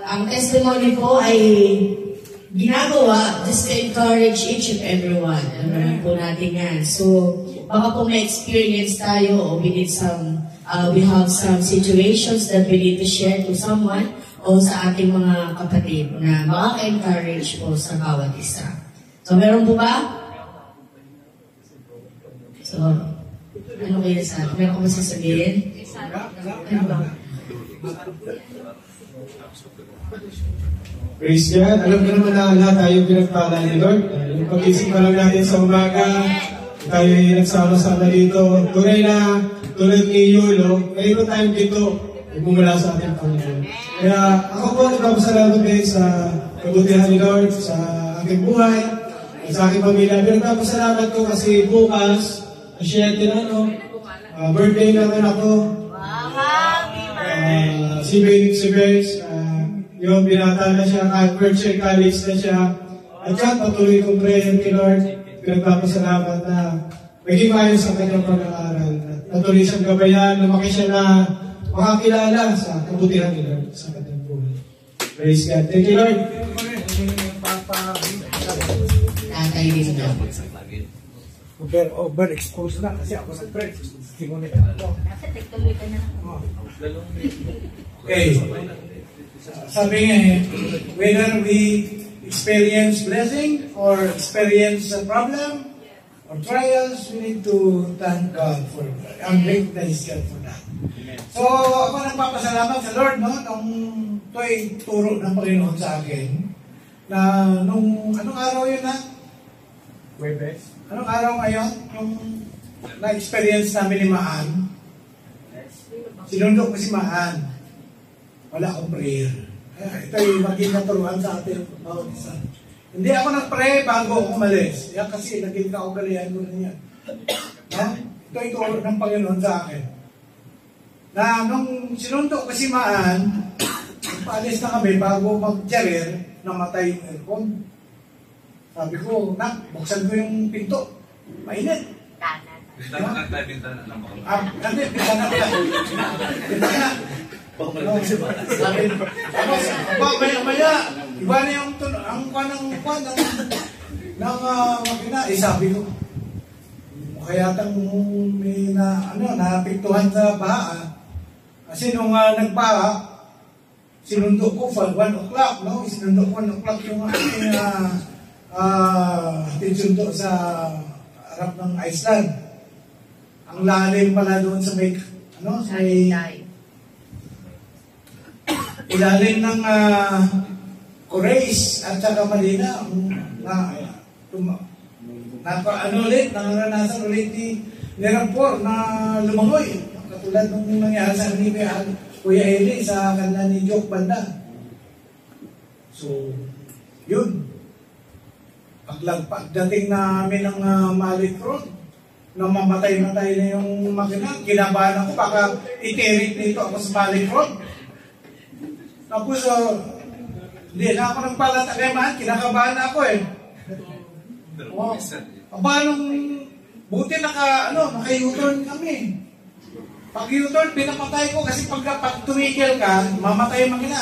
Ang testimony po ay ginagawa just to encourage each and everyone. Ano po natin yan. So, baka po may experience tayo o we have some situations that we need to share to someone o sa ating mga kapatid na makaka-encourage po sa bawat isa. So, meron po ba? So, ano kayo sa atin? Meron ko ba sasabihin? Ano ba? Praise God. Alam ko naman na lahat tayo pinagpala ni Lord. Yung pag-isip pa lang natin sa umaga, tayo nagsama-sama dito. Tunay na tulad ni Yulo, mayroon tayong dito mumula sa ating Panginoon. Kaya ako po nagpapasalamat din sa kabutihan ni Lord sa aking buhay, sa aking pamilya. Pero nagpapasalamat ko kasi bukas, 7 na, birthday naman ako. Si Benz, yung binata na siya, first year college na siya. At yan, patuloy kong prayer ni Lord. Pinagpapasalamat na maging maayos sa kanyang pag-aaral. Patuloy siyang gabayan, lumaki siya na makakilala sa kabutihan ni Lord sa kanyang buhay. Praise God. Thank you, Lord. Tatay din daw. Overexposed na kasi ako sa break. Okay. Sabi nga whether we experience blessing or experience a problem or trials, we need to thank God for that. And recognize God for that. So, ako nagpapasalamat sa Lord, no? Nung ito'y turo ng Panginoon sa akin, na nung, anong araw yun na? Webes. Anong araw ngayon? Yung na-experience namin ni Maan, sinundo ko si Maan. Wala akong prayer. Ito yung maging naturuan sa atin bawat isa. Hindi ako nag-pray bago ako umalis. Yan kasi naging kaugalian ko na yan. No? Ito yung turo ng Panginoon sa akin. Na nung sinundo ko si Maan, paalis na kami bago mag-charir, namatay yung aircon. Sabi ko, buksan ko yung pinto. Mainit. Bintana pala. Maya, iba na yung ang makina. Sabi ko, kaya tang may napiktuhan sa baha. Kasi nung nagbaha, sinundo ko 1 o'clock, no? Sinundo ko 1 o'clock yung aking tinsundo sa harap ng Iceland. Ang lalim pala doon sa may, sa may ilalim ng Corrales at saka Manila, naranasan ulit ni Rampor na lumangoy. Katulad nung nangyari sa ni Kuya Eli sa kanila ni Joke Banda. So, yun. Pagdating namin ng Malik Road, nang mamatay-matay na yung makina, kinabahan ako, baka itirit nito ako sa Malik Road. Tapos, hindi na ako nagpalata kay Man, kinakabahan ako eh. Buti naka-U-turn kami. Pag U-turn, pinapatay ko kasi pag tumigil ka, mamatay yung makina.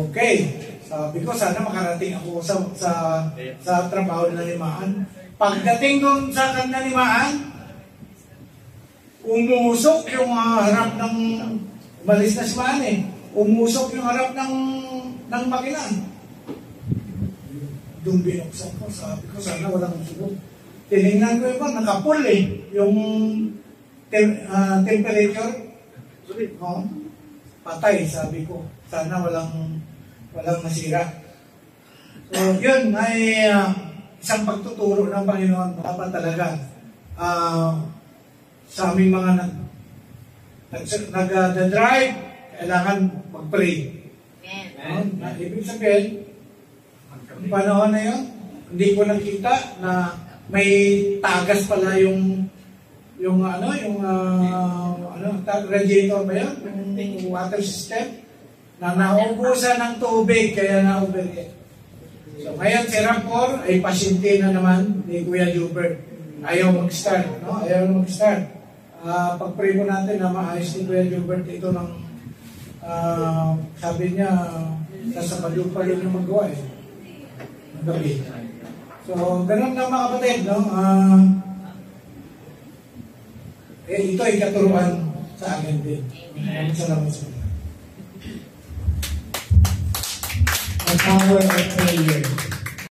Okay. Sabi ko, sana makarating ako sa trabaho na limaan. Pagdating doon sa kanya limaan, umusok yung harap ng, umalis na si Man eh, umusok yung harap ng makina. Doon binuksan ko, sabi ko, sana walang usok. Tinignan ko yung nakapul eh, yung temperature. Patay, sabi ko, sana walang masira. So, yun ay isang pagtuturo ng Panginoon. Dapat talaga sa aming mga nag-drive, kailangan mag-pray. Ibig sabihin, ang panahon na yun, hindi ko nakita na may tagas pala yung radiator ba yun? Yung water system na naubusan ng tubig kaya na-overheat. So ngayon si Rampor ay pasyente na naman ni Kuya Gilbert. Ayaw mag-start, no? Ayaw mag-start. Pag-pray mo natin na maayos ni Kuya Gilbert ito ng Sabi niya, sa Sabado pa rin yung magawa eh. Ng gabi. So, ganun na mga kapatid, no? Ito ay katuruan sa akin din. Salamat sa mga. The power of prayer.